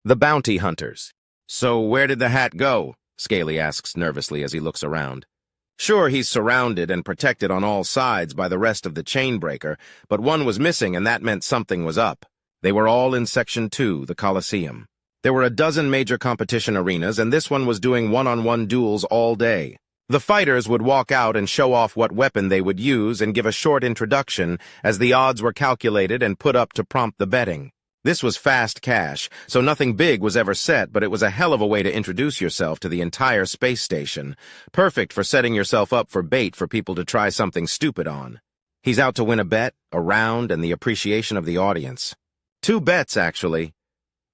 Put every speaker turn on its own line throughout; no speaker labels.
The Bounty Hunters. So where did the hat go? Scaly asks nervously as he looks around. Sure, he's surrounded and protected on all sides by the rest of the chainbreaker, but one was missing and that meant something was up. They were all in Section 2, the Coliseum. There were a dozen major competition arenas, and this one was doing one-on-one duels all day. The fighters would walk out and show off what weapon they would use and give a short introduction as the odds were calculated and put up to prompt the betting. This was fast cash, so nothing big was ever set, but it was a hell of a way to introduce yourself to the entire space station. Perfect for setting yourself up for bait for people to try something stupid on. He's out to win a bet, a round, and the appreciation of the audience. 2 bets, actually.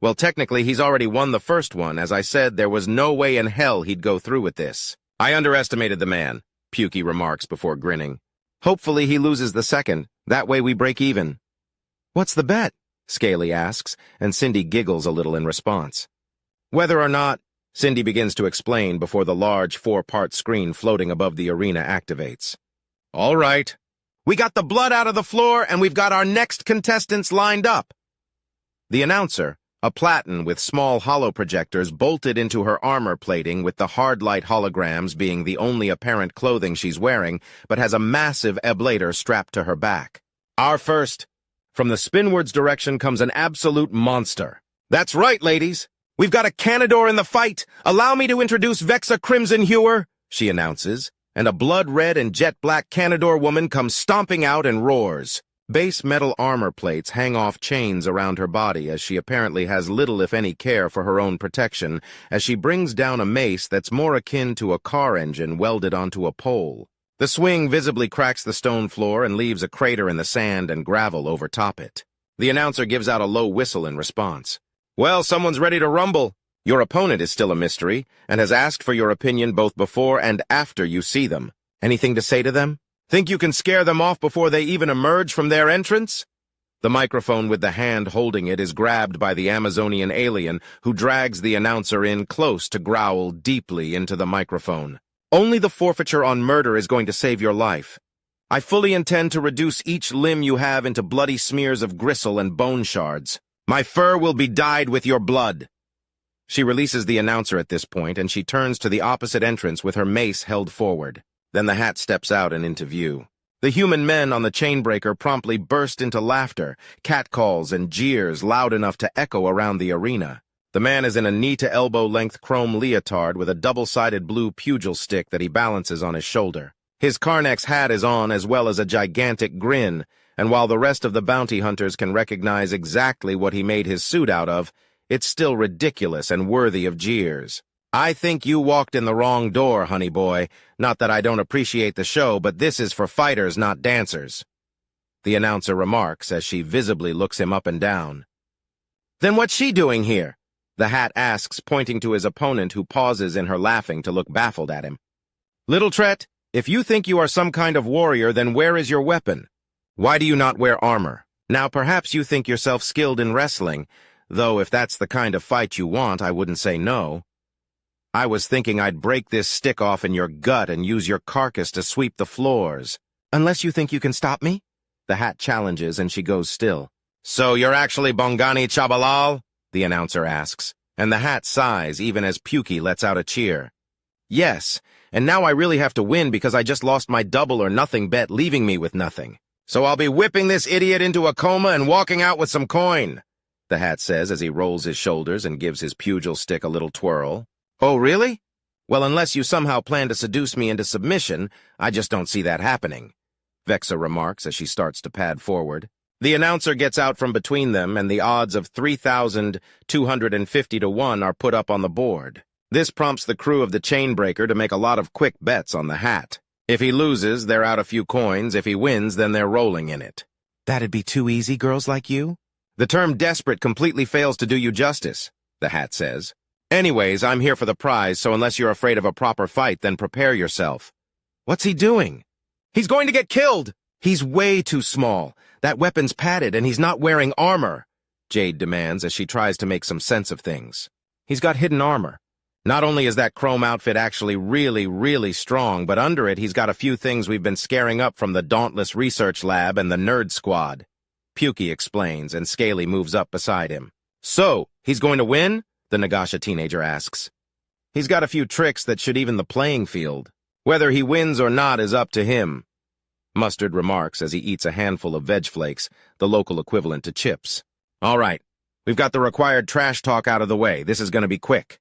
Well, technically, he's already won the first one. As I said, there was no way in hell he'd go through with this. I underestimated the man, Pukey remarks before grinning. Hopefully he loses the second. That way we break even. What's the bet? Scaly asks, and Cindy giggles a little in response. Whether or not, Cindy begins to explain before the large 4-part screen floating above the arena activates. All right. We got the blood out of the floor, and we've got our next contestants lined up. The announcer, a Platin with small holo projectors bolted into her armor plating with the hard light holograms being the only apparent clothing she's wearing, but has a massive ablator strapped to her back. Our first. From the spinwards direction comes an absolute monster. That's right, ladies. We've got a Canador in the fight. Allow me to introduce Vexa Crimson Hewer, she announces, and a blood-red and jet-black Canador woman comes stomping out and roars. Base metal armor plates hang off chains around her body as she apparently has little if any care for her own protection as she brings down a mace that's more akin to a car engine welded onto a pole. The swing visibly cracks the stone floor and leaves a crater in the sand and gravel overtop it. The announcer gives out a low whistle in response. Well, someone's ready to rumble. Your opponent is still a mystery and has asked for your opinion both before and after you see them. Anything to say to them? Think you can scare them off before they even emerge from their entrance? The microphone with the hand holding it is grabbed by the Amazonian alien, who drags the announcer in close to growl deeply into the microphone. Only the forfeiture on murder is going to save your life. I fully intend to reduce each limb you have into bloody smears of gristle and bone shards. My fur will be dyed with your blood. She releases the announcer at this point, and she turns to the opposite entrance with her mace held forward. Then the hat steps out and into view. The human men on the chainbreaker promptly burst into laughter, catcalls, and jeers loud enough to echo around the arena. The man is in a knee-to-elbow-length chrome leotard with a double-sided blue pugil stick that he balances on his shoulder. His Carnex hat is on as well as a gigantic grin, and while the rest of the bounty hunters can recognize exactly what he made his suit out of, it's still ridiculous and worthy of jeers. I think you walked in the wrong door, honey boy. Not that I don't appreciate the show, but this is for fighters, not dancers. The announcer remarks as she visibly looks him up and down. Then what's she doing here? The hat asks, pointing to his opponent, who pauses in her laughing to look baffled at him. Little Tret, if you think you are some kind of warrior, then where is your weapon? Why do you not wear armor? Now, perhaps you think yourself skilled in wrestling, though if that's the kind of fight you want, I wouldn't say no. I was thinking I'd break this stick off in your gut and use your carcass to sweep the floors. Unless you think you can stop me? The hat challenges, and she goes still. So you're actually Bongani Chabalal? The announcer asks, and the hat sighs even as Pukey lets out a cheer. Yes, and now I really have to win because I just lost my double or nothing bet, leaving me with nothing. So I'll be whipping this idiot into a coma and walking out with some coin, the hat says as he rolls his shoulders and gives his pugil stick a little twirl. Oh, really? Well, unless you somehow plan to seduce me into submission, I just don't see that happening, Vexa remarks as she starts to pad forward. The announcer gets out from between them, and the odds of 3,250 to 1 are put up on the board. This prompts the crew of the chainbreaker to make a lot of quick bets on the hat. If he loses, they're out a few coins. If he wins, then they're rolling in it. That'd be too easy, girls like you? The term desperate completely fails to do you justice, the hat says. Anyways, I'm here for the prize, so unless you're afraid of a proper fight, then prepare yourself. What's he doing? He's going to get killed! He's way too small. That weapon's padded, and he's not wearing armor, Jade demands as she tries to make some sense of things. He's got hidden armor. Not only is that chrome outfit actually really, really strong, but under it he's got a few things we've been scaring up from the Dauntless Research Lab and the Nerd Squad. Pukey explains, and Scaly moves up beside him. So, he's going to win? The Nagasha teenager asks. He's got a few tricks that should even the playing field. Whether he wins or not is up to him, Mustard remarks as he eats a handful of veg flakes, the local equivalent to chips. All right, we've got the required trash talk out of the way. This is going to be quick.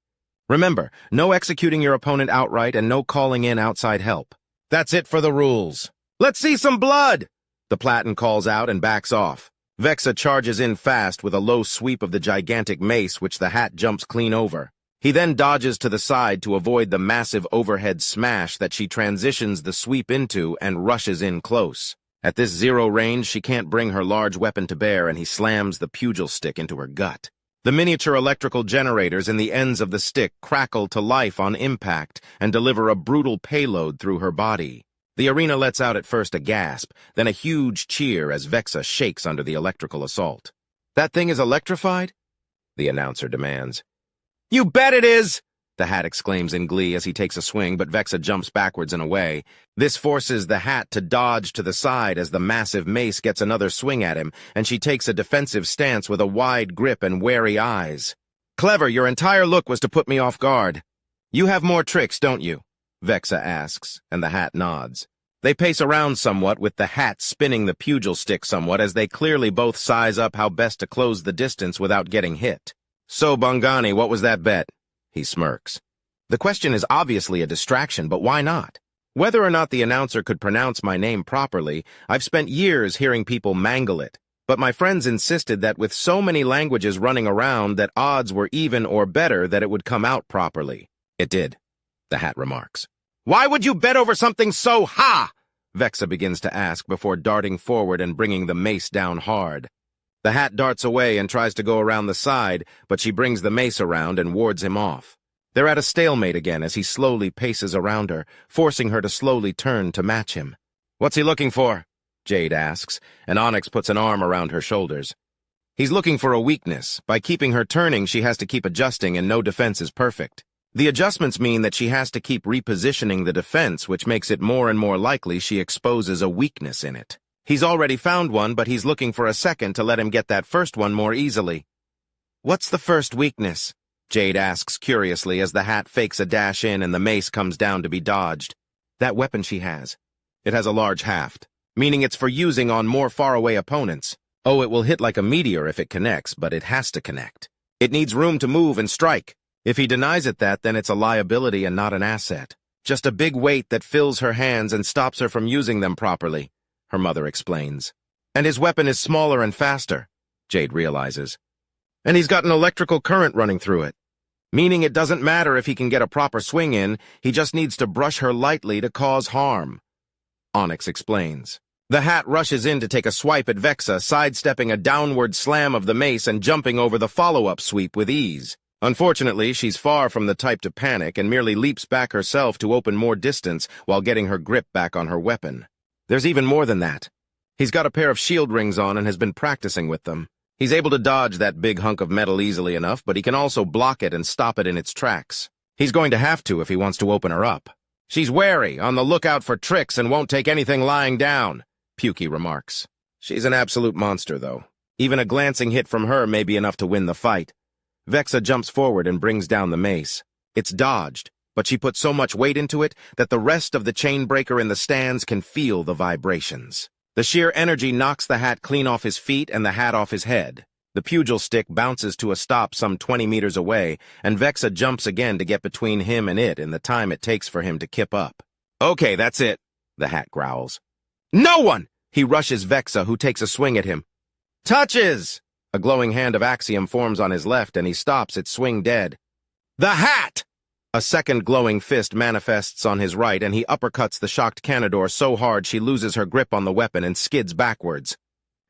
Remember, no executing your opponent outright and no calling in outside help. That's it for the rules. Let's see some blood! The Platin calls out and backs off. Vexa charges in fast with a low sweep of the gigantic mace, which the hat jumps clean over. He then dodges to the side to avoid the massive overhead smash that she transitions the sweep into and rushes in close. At this zero range, she can't bring her large weapon to bear, and he slams the pugil stick into her gut. The miniature electrical generators in the ends of the stick crackle to life on impact and deliver a brutal payload through her body. The arena lets out at first a gasp, then a huge cheer as Vexa shakes under the electrical assault. That thing is electrified? The announcer demands. You bet it is! The hat exclaims in glee as he takes a swing, but Vexa jumps backwards and away. This forces the hat to dodge to the side as the massive mace gets another swing at him, and she takes a defensive stance with a wide grip and wary eyes. Clever, your entire look was to put me off guard. You have more tricks, don't you? Vexa asks, and the hat nods. They pace around somewhat, with the hat spinning the pugil stick somewhat as they clearly both size up how best to close the distance without getting hit. So, Bongani, what was that bet? He smirks. The question is obviously a distraction, but why not? Whether or not the announcer could pronounce my name properly, I've spent years hearing people mangle it. But my friends insisted that with so many languages running around that odds were even or better that it would come out properly. It did, the hat remarks. Why would you bet over something so ha? Vexa begins to ask before darting forward and bringing the mace down hard. The hat darts away and tries to go around the side, but she brings the mace around and wards him off. They're at a stalemate again as he slowly paces around her, forcing her to slowly turn to match him. What's he looking for? Jade asks, and Onyx puts an arm around her shoulders. He's looking for a weakness. By keeping her turning, she has to keep adjusting, and no defense is perfect. The adjustments mean that she has to keep repositioning the defense, which makes it more and more likely she exposes a weakness in it. He's already found one, but he's looking for a second to let him get that first one more easily. What's the first weakness? Jade asks curiously as the hat fakes a dash in and the mace comes down to be dodged. That weapon she has. It has a large haft, meaning it's for using on more faraway opponents. Oh, it will hit like a meteor if it connects, but it has to connect. It needs room to move and strike. If he denies it that, then it's a liability and not an asset. Just a big weight that fills her hands and stops her from using them properly, her mother explains. And his weapon is smaller and faster, Jade realizes. And he's got an electrical current running through it, meaning it doesn't matter if he can get a proper swing in, he just needs to brush her lightly to cause harm, Onyx explains. The hat rushes in to take a swipe at Vexa, sidestepping a downward slam of the mace and jumping over the follow-up sweep with ease. Unfortunately, she's far from the type to panic and merely leaps back herself to open more distance while getting her grip back on her weapon. There's even more than that. He's got a pair of shield rings on and has been practicing with them. He's able to dodge that big hunk of metal easily enough, but he can also block it and stop it in its tracks. He's going to have to if he wants to open her up. She's wary, on the lookout for tricks, and won't take anything lying down, Pukey remarks. She's an absolute monster, though. Even a glancing hit from her may be enough to win the fight. Vexa jumps forward and brings down the mace. It's dodged, but she put so much weight into it that the rest of the chain breaker in the stands can feel the vibrations. The sheer energy knocks the hat clean off his feet and the hat off his head. The pugil stick bounces to a stop some 20 meters away, and Vexa jumps again to get between him and it in the time it takes for him to kip up. Okay, that's it, the hat growls. No one! He rushes Vexa, who takes a swing at him. Touches! A glowing hand of Axiom forms on his left, and he stops its swing dead. The hat! A second glowing fist manifests on his right, and he uppercuts the shocked Canador so hard she loses her grip on the weapon and skids backwards.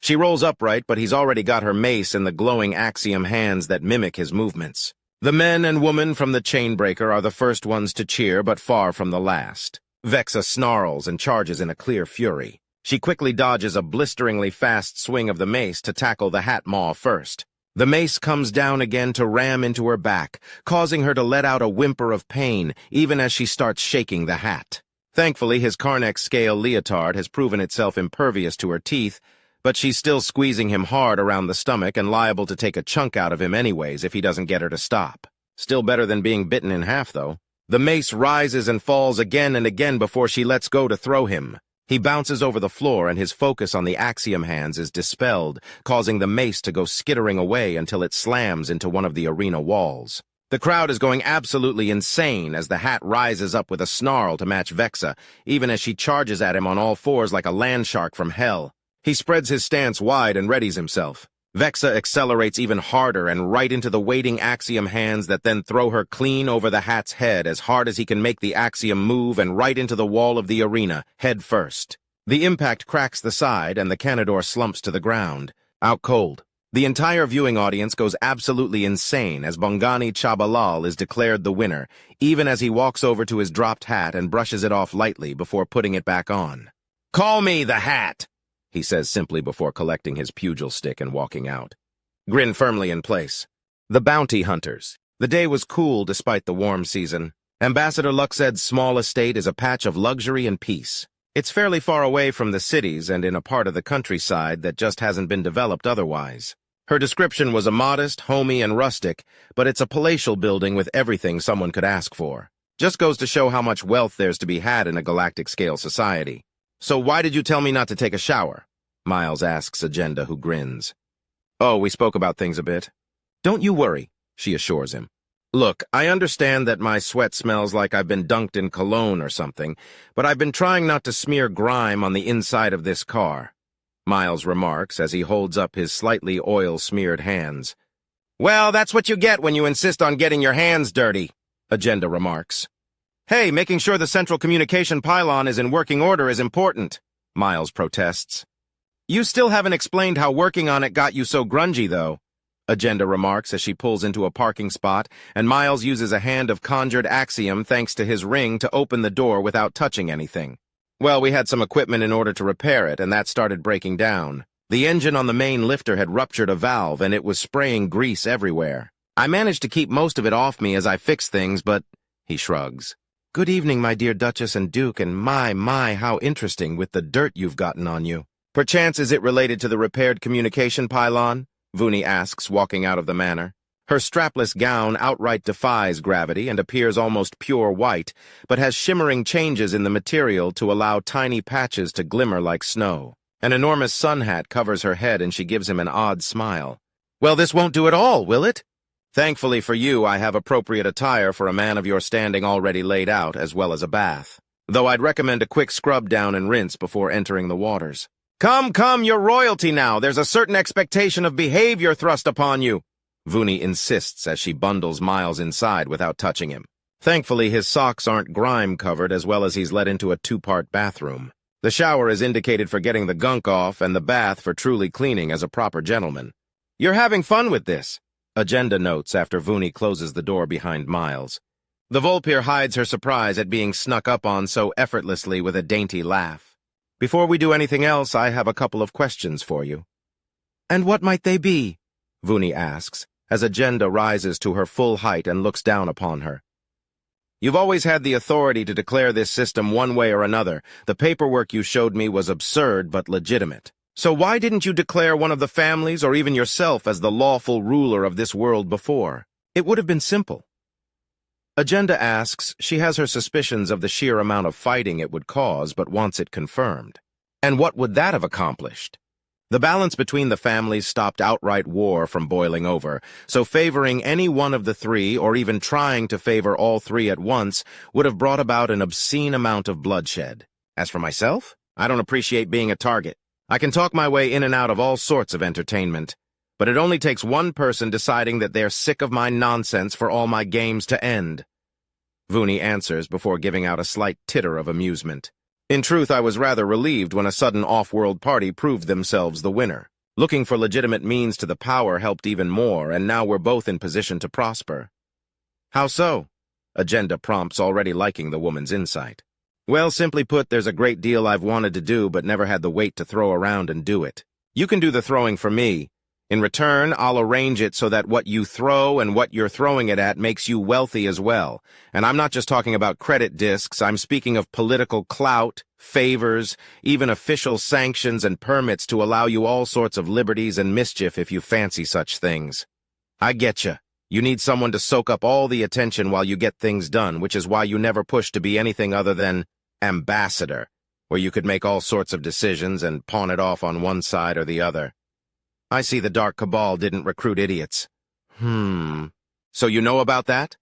She rolls upright, but he's already got her mace in the glowing Axiom hands that mimic his movements. The men and women from the chainbreaker are the first ones to cheer, but far from the last. Vexa snarls and charges in a clear fury. She quickly dodges a blisteringly fast swing of the mace to tackle the hat maw first. The mace comes down again to ram into her back, causing her to let out a whimper of pain, even as she starts shaking the hat. Thankfully, his Carnex scale leotard has proven itself impervious to her teeth, but she's still squeezing him hard around the stomach and liable to take a chunk out of him anyways if he doesn't get her to stop. Still better than being bitten in half, though. The mace rises and falls again and again before she lets go to throw him. He bounces over the floor and his focus on the axiom hands is dispelled, causing the mace to go skittering away until it slams into one of the arena walls. The crowd is going absolutely insane as the hat rises up with a snarl to match Vexa, even as she charges at him on all fours like a land shark from hell. He spreads his stance wide and readies himself. Vexa accelerates even harder and right into the waiting axiom hands that then throw her clean over the hat's head as hard as he can make the axiom move and right into the wall of the arena, head first. The impact cracks the side and the Canador slumps to the ground, out cold. The entire viewing audience goes absolutely insane as Bongani Chabalal is declared the winner, even as he walks over to his dropped hat and brushes it off lightly before putting it back on. "Call me the Hat," he says simply before collecting his pugil stick and walking out. Grin firmly in place. The bounty hunters. The day was cool despite the warm season. Ambassador Luxed's small estate is a patch of luxury and peace. It's fairly far away from the cities and in a part of the countryside that just hasn't been developed otherwise. Her description was a modest, homey, and rustic, but it's a palatial building with everything someone could ask for. Just goes to show how much wealth there's to be had in a galactic-scale society. "So why did you tell me not to take a shower?" Miles asks Agenda, who grins. "Oh, we spoke about things a bit." "Don't you worry," she assures him. "Look, I understand that my sweat smells like I've been dunked in cologne or something, but I've been trying not to smear grime on the inside of this car," Miles remarks as he holds up his slightly oil-smeared hands. "Well, that's what you get when you insist on getting your hands dirty," Agenda remarks. "Hey, making sure the central communication pylon is in working order is important," Miles protests. "You still haven't explained how working on it got you so grungy, though," Agenda remarks as she pulls into a parking spot, and Miles uses a hand of conjured axiom thanks to his ring to open the door without touching anything. "Well, we had some equipment in order to repair it, and that started breaking down. The engine on the main lifter had ruptured a valve, and it was spraying grease everywhere. I managed to keep most of it off me as I fixed things, but—" he shrugs. "Good evening, my dear Duchess and Duke, and my, how interesting with the dirt you've gotten on you. Perchance is it related to the repaired communication pylon?" Vuni asks, walking out of the manor. Her strapless gown outright defies gravity and appears almost pure white, but has shimmering changes in the material to allow tiny patches to glimmer like snow. An enormous sun hat covers her head and she gives him an odd smile. "Well, this won't do at all, will it?" "Thankfully for you, I have appropriate attire for a man of your standing already laid out, as well as a bath. Though I'd recommend a quick scrub down and rinse before entering the waters." Come, you're royalty now. There's a certain expectation of behavior thrust upon you," Vuni insists as she bundles Miles inside without touching him. Thankfully, his socks aren't grime-covered as well as he's let into a two-part bathroom. The shower is indicated for getting the gunk off and the bath for truly cleaning as a proper gentleman. "You're having fun with this," Agenda notes after Vuni closes the door behind Miles. The Volpir hides her surprise at being snuck up on so effortlessly with a dainty laugh. "Before we do anything else, I have a couple of questions for you." "And what might they be?" Vuni asks, as Agenda rises to her full height and looks down upon her. "You've always had the authority to declare this system one way or another. The paperwork you showed me was absurd but legitimate. So why didn't you declare one of the families or even yourself as the lawful ruler of this world before? It would have been simple." Agenda asks. She has her suspicions of the sheer amount of fighting it would cause, but wants it confirmed. And what would that have accomplished? The balance between the families stopped outright war from boiling over, so favoring any one of the three, or even trying to favor all three at once, would have brought about an obscene amount of bloodshed. As for myself, I don't appreciate being a target. I can talk my way in and out of all sorts of entertainment, but it only takes one person deciding that they're sick of my nonsense for all my games to end. Vuni answers before giving out a slight titter of amusement. In truth, I was rather relieved when a sudden off-world party proved themselves the winner. Looking for legitimate means to the power helped even more, and now we're both in position to prosper. How so? Agenda prompts, already liking the woman's insight. Well, simply put, there's a great deal I've wanted to do but never had the weight to throw around and do it. You can do the throwing for me, In return, I'll arrange it so that what you throw and what you're throwing it at makes you wealthy as well. And I'm not just talking about credit discs, I'm speaking of political clout, favors, even official sanctions and permits to allow you all sorts of liberties and mischief if you fancy such things. I getcha. You need someone to soak up all the attention while you get things done, which is why you never push to be anything other than ambassador, where you could make all sorts of decisions and pawn it off on one side or the other. I see the Dark Cabal didn't recruit idiots. So you know about that?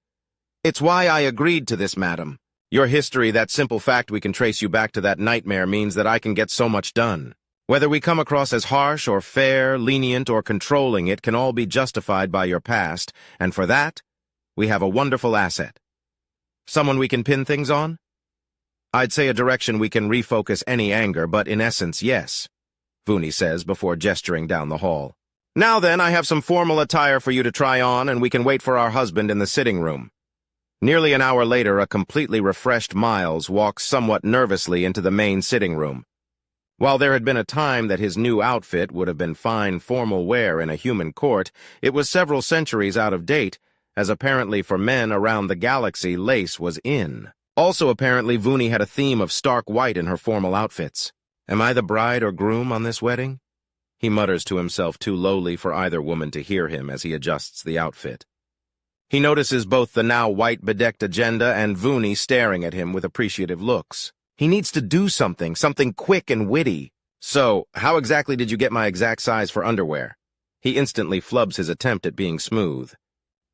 It's why I agreed to this, madam. Your history, that simple fact we can trace you back to that nightmare, means that I can get so much done. Whether we come across as harsh or fair, lenient or controlling, it can all be justified by your past, and for that, we have a wonderful asset. Someone we can pin things on? I'd say a direction we can refocus any anger, but in essence, yes, Vuni says before gesturing down the hall. Now then, I have some formal attire for you to try on, and we can wait for our husband in the sitting room. Nearly an hour later, a completely refreshed Miles walks somewhat nervously into the main sitting room. While there had been a time that his new outfit would have been fine formal wear in a human court, it was several centuries out of date, as apparently for men around the galaxy, lace was in. Also apparently, Vuni had a theme of stark white in her formal outfits. Am I the bride or groom on this wedding? He mutters to himself, too lowly for either woman to hear him as he adjusts the outfit. He notices both the now white-bedecked agenda and Vuni staring at him with appreciative looks. He needs to do something quick and witty. So, how exactly did you get my exact size for underwear? He instantly flubs his attempt at being smooth.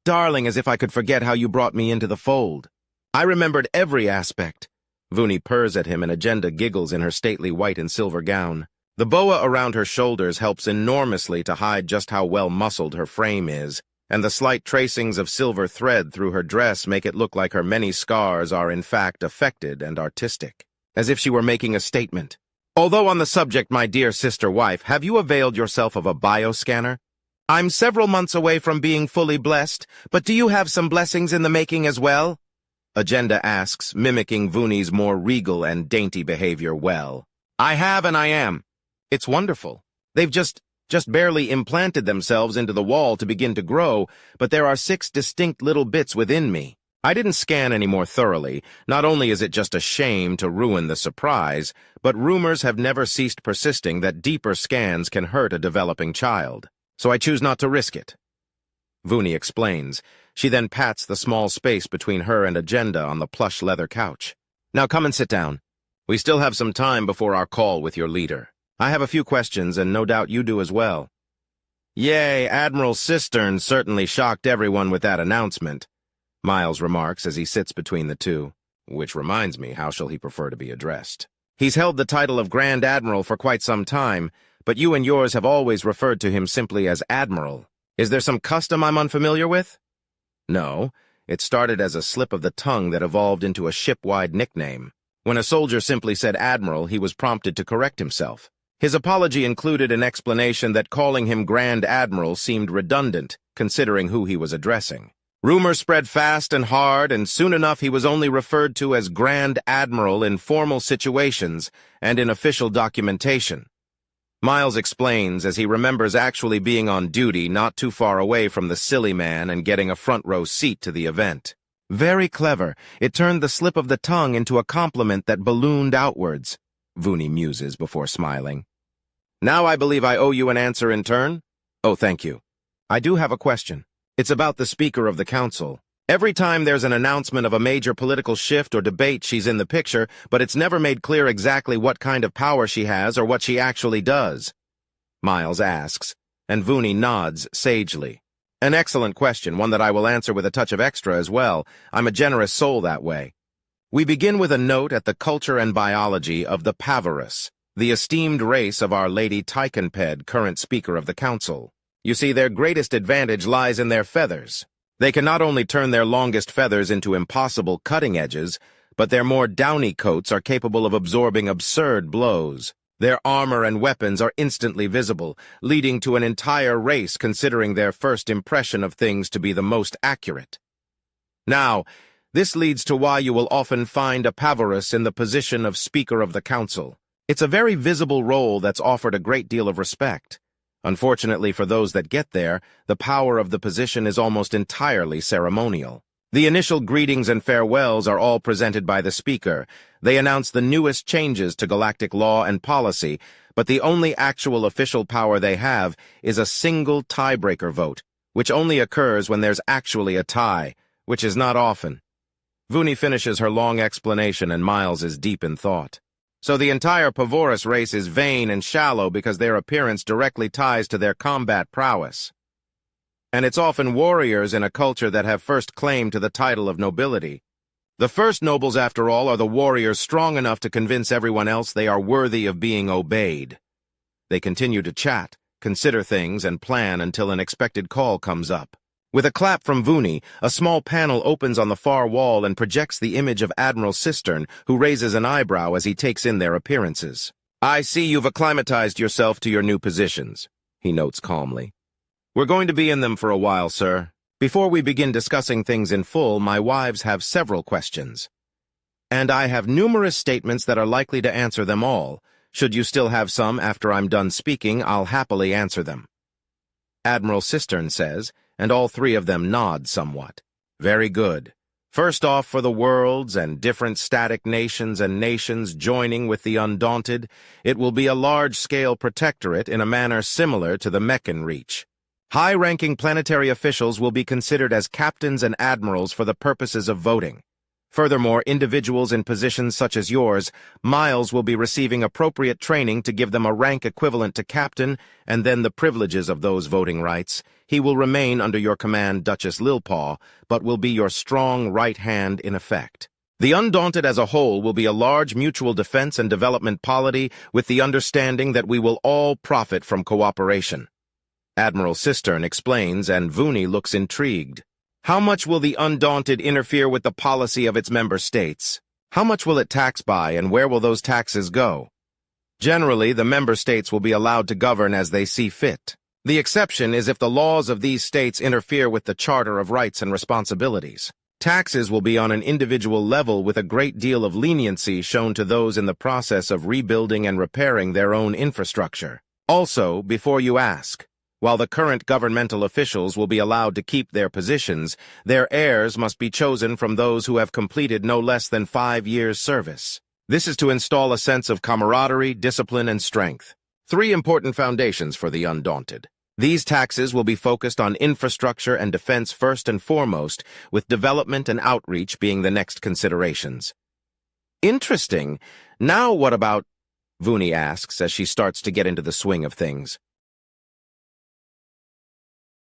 Darling, as if I could forget how you brought me into the fold. I remembered every aspect. Vuni purrs at him and Agenda giggles in her stately white and silver gown. The boa around her shoulders helps enormously to hide just how well-muscled her frame is, and the slight tracings of silver thread through her dress make it look like her many scars are in fact affected and artistic, as if she were making a statement. Although on the subject, my dear sister-wife, have you availed yourself of a bioscanner? I'm several months away from being fully blessed, but do you have some blessings in the making as well? Agenda asks, mimicking Vuni's more regal and dainty behavior well. I have and I am. It's wonderful. They've just barely implanted themselves into the wall to begin to grow, but there are 6 distinct little bits within me. I didn't scan any more thoroughly. Not only is it just a shame to ruin the surprise, but rumors have never ceased persisting that deeper scans can hurt a developing child. So I choose not to risk it. Vuni explains. She then pats the small space between her and Agenda on the plush leather couch. Now come and sit down. We still have some time before our call with your leader. I have a few questions, and no doubt you do as well. Yay, Admiral Cistern certainly shocked everyone with that announcement, Miles remarks as he sits between the two. Which reminds me, how shall he prefer to be addressed? He's held the title of Grand Admiral for quite some time, but you and yours have always referred to him simply as Admiral. Is there some custom I'm unfamiliar with? No, it started as a slip of the tongue that evolved into a ship-wide nickname. When a soldier simply said Admiral, he was prompted to correct himself. His apology included an explanation that calling him Grand Admiral seemed redundant, considering who he was addressing. Rumors spread fast and hard, and soon enough he was only referred to as Grand Admiral in formal situations and in official documentation. Miles explains as he remembers actually being on duty not too far away from the silly man and getting a front-row seat to the event. Very clever. It turned the slip of the tongue into a compliment that ballooned outwards, Vuni muses before smiling. Now I believe I owe you an answer in turn? Oh, thank you. I do have a question. It's about the Speaker of the Council. Every time there's an announcement of a major political shift or debate, she's in the picture, but it's never made clear exactly what kind of power she has or what she actually does. Miles asks, and Vuni nods sagely. An excellent question, one that I will answer with a touch of extra as well. I'm a generous soul that way. We begin with a note at the culture and biology of the Pavarus, the esteemed race of Our Lady Tychonped, current Speaker of the Council. You see, their greatest advantage lies in their feathers. They can not only turn their longest feathers into impossible cutting edges, but their more downy coats are capable of absorbing absurd blows. Their armor and weapons are instantly visible, leading to an entire race considering their first impression of things to be the most accurate. Now, this leads to why you will often find a Pavarus in the position of Speaker of the Council. It's a very visible role that's offered a great deal of respect. Unfortunately for those that get there, the power of the position is almost entirely ceremonial. The initial greetings and farewells are all presented by the speaker. They announce the newest changes to galactic law and policy, but the only actual official power they have is a single tiebreaker vote, which only occurs when there's actually a tie, which is not often. Vuni finishes her long explanation and Miles is deep in thought. So the entire Pavorus race is vain and shallow because their appearance directly ties to their combat prowess. And it's often warriors in a culture that have first claim to the title of nobility. The first nobles, after all, are the warriors strong enough to convince everyone else they are worthy of being obeyed. They continue to chat, consider things, and plan until an expected call comes up. With a clap from Vuni, a small panel opens on the far wall and projects the image of Admiral Cistern, who raises an eyebrow as he takes in their appearances. "I see you've acclimatized yourself to your new positions," he notes calmly. "We're going to be in them for a while, sir. Before we begin discussing things in full, my wives have several questions. And I have numerous statements that are likely to answer them all. Should you still have some after I'm done speaking, I'll happily answer them." Admiral Cistern says, and all three of them nod somewhat. "Very good. First off, for the worlds and different static nations and nations joining with the Undaunted, it will be a large-scale protectorate in a manner similar to the Meccan Reach. High-ranking planetary officials will be considered as captains and admirals for the purposes of voting. Furthermore, individuals in positions such as yours, Miles will be receiving appropriate training to give them a rank equivalent to captain and then the privileges of those voting rights. He will remain under your command, Duchess Lilpaw, but will be your strong right hand in effect. The Undaunted as a whole will be a large mutual defense and development polity with the understanding that we will all profit from cooperation." Admiral Cistern explains, and Vuni looks intrigued. "How much will the Undaunted interfere with the policy of its member states? How much will it tax by, and where will those taxes go? Generally, the member states will be allowed to govern as they see fit. The exception is if the laws of these states interfere with the Charter of Rights and Responsibilities. Taxes will be on an individual level with a great deal of leniency shown to those in the process of rebuilding and repairing their own infrastructure. Also, before you ask, while the current governmental officials will be allowed to keep their positions, their heirs must be chosen from those who have completed no less than 5 years' service. This is to install a sense of camaraderie, discipline, and strength. 3 important foundations for the Undaunted. These taxes will be focused on infrastructure and defense first and foremost, with development and outreach being the next considerations." "Interesting. Now what about—" Vuni asks as she starts to get into the swing of things.